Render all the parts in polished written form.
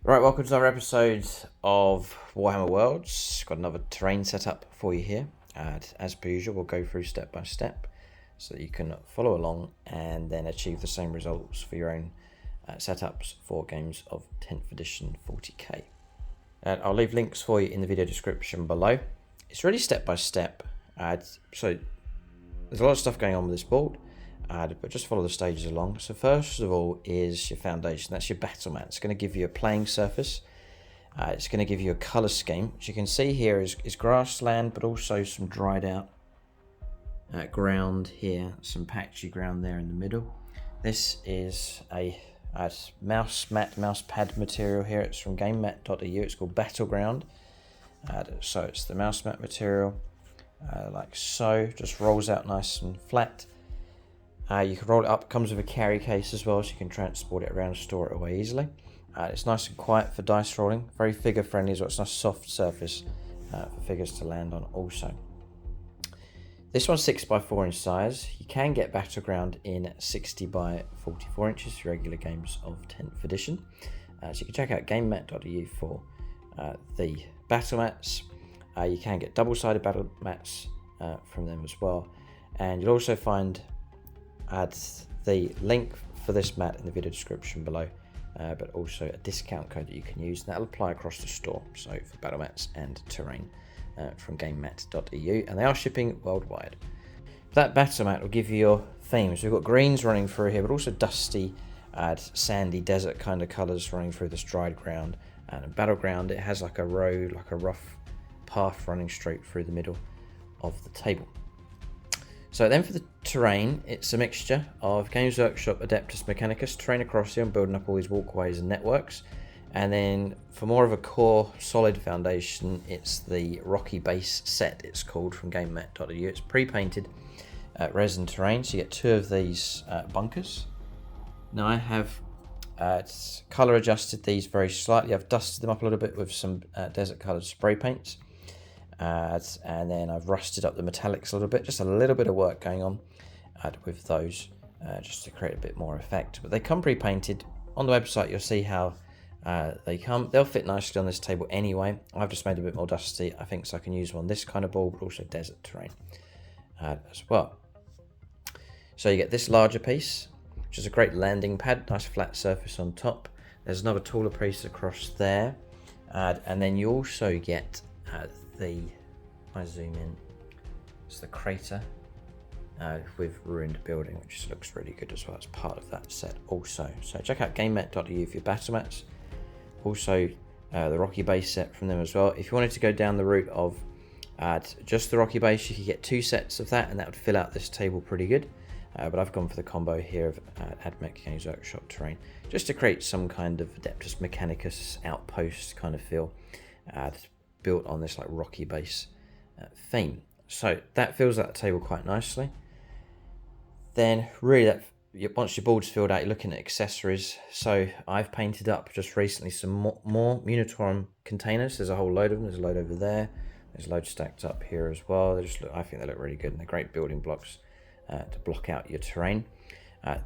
Right, welcome to another episode of Warhammer Worlds. Got another terrain setup for you here. As per usual, we'll go through step by step so that you can follow along and then achieve the same results for your own setups for games of 10th edition 40k. I'll leave links for you in the video description below. It's really step by step. So there's a lot of stuff going on with this board. But just follow the stages along. So first of all is your foundation. That's your battle mat. It's going to give you a playing surface. It's going to give you a colour scheme, which you can see here is grassland, but also some dried out ground here, some patchy ground there in the middle. This is a mouse pad material here. It's from GameMet.eu. It's called Battleground. So it's the mouse mat material, like so. Just rolls out nice and flat. You can roll it up, it comes with a carry case as well, so you can transport it around and store it away easily. It's nice and quiet for dice rolling, very figure friendly as well. It's a nice soft surface for figures to land on also. This one's 6x4 in size. You can get Battleground in 60x44 inches for regular games of 10th edition. So you can check out GameMet.eu for the battle mats. You can get double-sided battle mats from them as well. And you'll also find the link for this mat in the video description below, but also a discount code that you can use, and that'll apply across the store, so for battle mats and terrain from GameMet.eu, and they are shipping worldwide. That battle mat will give you your themes. We've got greens running through here, but also dusty, sandy desert kind of colours running through this dried ground. And in Battleground, it has like a road, like a rough path running straight through the middle of the table. So then for the terrain, it's a mixture of Games Workshop Adeptus Mechanicus, terrain across here, and building up all these walkways and networks. And then for more of a core, solid foundation, it's the Rocky Base set, it's called, from GameMet.eu. It's pre-painted resin terrain, so you get two of these bunkers. Now I have colour adjusted these very slightly. I've dusted them up a little bit with some desert coloured spray paints. And then I've rusted up the metallics a little bit, just a little bit of work going on with those, just to create a bit more effect. But they come pre-painted. On the website you'll see how they come. They'll fit nicely on this table anyway. I've just made a bit more dusty, I think, so I can use one this kind of board, but also desert terrain as well. So you get this larger piece, which is a great landing pad, nice flat surface on top. There's another taller piece across there, and then you also get I zoom in, it's the crater with ruined building, which looks really good as well. It's part of that set also. So check out GameMet.eu for your battle mats. Also the Rocky Base set from them as well. If you wanted to go down the route of just the Rocky Base, you could get two sets of that, and that would fill out this table pretty good. But I've gone for the combo here of AdMech Games Workshop terrain, just to create some kind of Adeptus Mechanicus outpost kind of feel. Built on this like Rocky Base theme. So that fills out the table quite nicely. Then really, once your board's filled out, you're looking at accessories. So I've painted up just recently some more Munitorum containers. There's a whole load of them. There's a load over there. There's a load stacked up here as well. They just look, I think they look really good, and they're great building blocks to block out your terrain.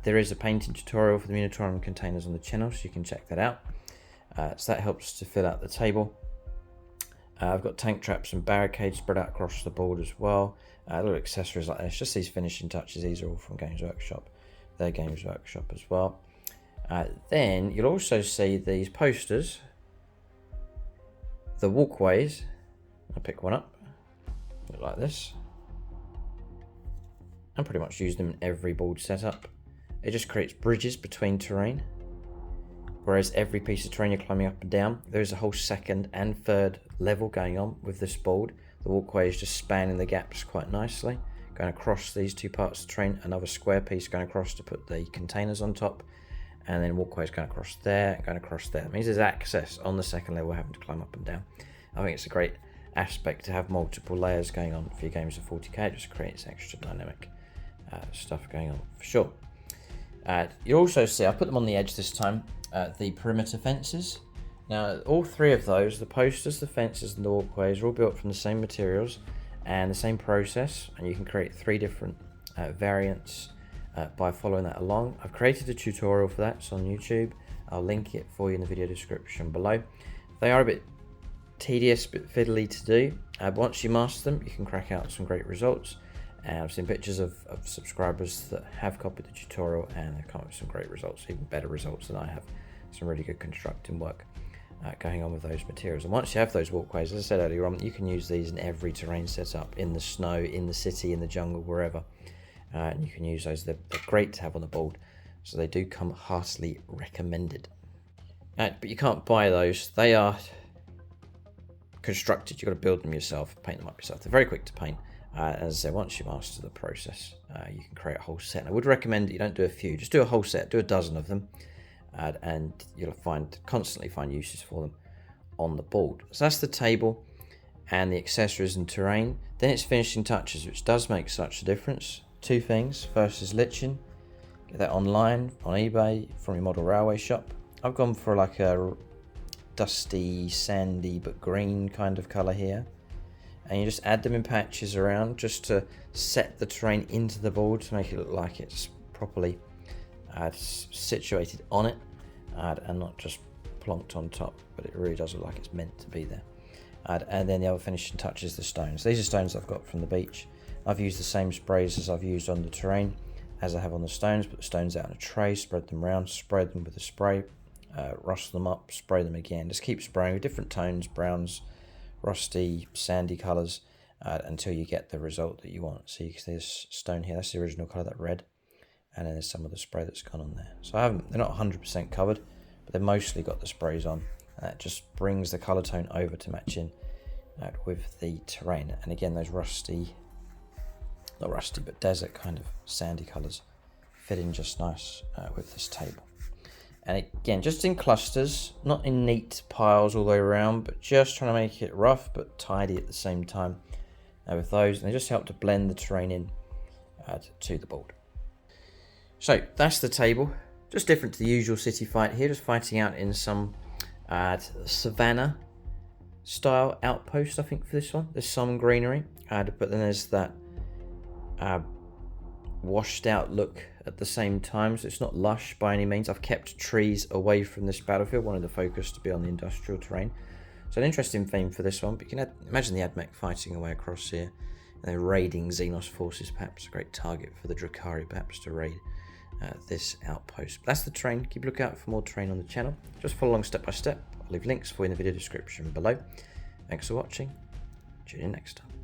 There is a painting tutorial for the Munitorum containers on the channel, so you can check that out. So that helps to fill out the table. I've got tank traps and barricades spread out across the board as well. Little accessories like this, just these finishing touches. These are all from Games Workshop. They're Games Workshop as well. Then you'll also see these posters, the walkways. I'll pick one up, look like this. And pretty much use them in every board setup. It just creates bridges between terrain. Whereas every piece of terrain you're climbing up and down, there's a whole second and third level going on with this board. The walkway is just spanning the gaps quite nicely, going across these two parts of the terrain, another square piece going across to put the containers on top, and then walkways going across there, going across there. It means there's access on the second level, having to climb up and down. I think it's a great aspect to have multiple layers going on for your games of 40k. It just creates extra dynamic stuff going on for sure. You'll also see, I put them on the edge this time, the perimeter fences. Now all three of those, the posters, the fences and the walkways, are all built from the same materials and the same process, and you can create three different variants by following that along. I've created a tutorial for that, it's on YouTube. I'll link it for you in the video description below. They are a bit tedious, a bit fiddly to do. Once you master them, you can crack out some great results. And I've seen pictures of subscribers that have copied the tutorial and they've come up with some great results, even better results than I have. Some really good constructing work going on with those materials. And once you have those walkways, as I said earlier on, you can use these in every terrain setup, in the snow, in the city, in the jungle, wherever. And you can use those. They're great to have on the board, so they do come heartily recommended. But you can't buy those. They are constructed. You've got to build them yourself, paint them up yourself. They're very quick to paint. As I say, once you master the process, you can create a whole set. And I would recommend that you don't do a few, just do a whole set, do a dozen of them, and you'll constantly find uses for them on the board. So that's the table and the accessories and terrain. Then it's finishing touches, which does make such a difference. Two things. First is liching. Get that online, on eBay, from your model railway shop. I've gone for like a dusty, sandy, but green kind of colour here. And you just add them in patches around just to set the terrain into the board to make it look like it's properly situated on it and not just plonked on top, but it really does look like it's meant to be there. And then the other finishing touch is the stones. These are stones I've got from the beach. I've used the same sprays as I've used on the terrain as I have on the stones. Put the stones out in a tray, spread them around, spray them with a spray, rust them up, spray them again. Just keep spraying with different tones, browns, rusty, sandy colours, until you get the result that you want. So you can see this stone here, that's the original colour, that red, and then there's some of the spray that's gone on there. So they're not 100% covered, but they've mostly got the sprays on. That just brings the colour tone over to match in with the terrain. And again, those not rusty, but desert kind of sandy colours fit in just nice with this table. And again, just in clusters, not in neat piles all the way around, but just trying to make it rough but tidy at the same time with those. And they just help to blend the terrain in to the board. So that's the table. Just different to the usual city fight here, just fighting out in some savannah style outpost, I think, for this one. There's some greenery, but then there's that washed out look at the same time, so it's not lush by any means. I've kept trees away from this battlefield, wanted the focus to be on the industrial terrain. So an interesting theme for this one, but you can imagine the MECH fighting away across here, and they're raiding Xenos forces, perhaps a great target for the Drakari perhaps to raid this outpost. But that's the terrain. Keep a lookout for more terrain on the channel. Just follow along step by step. I'll leave links for you in the video description below. Thanks for watching. Tune in next time.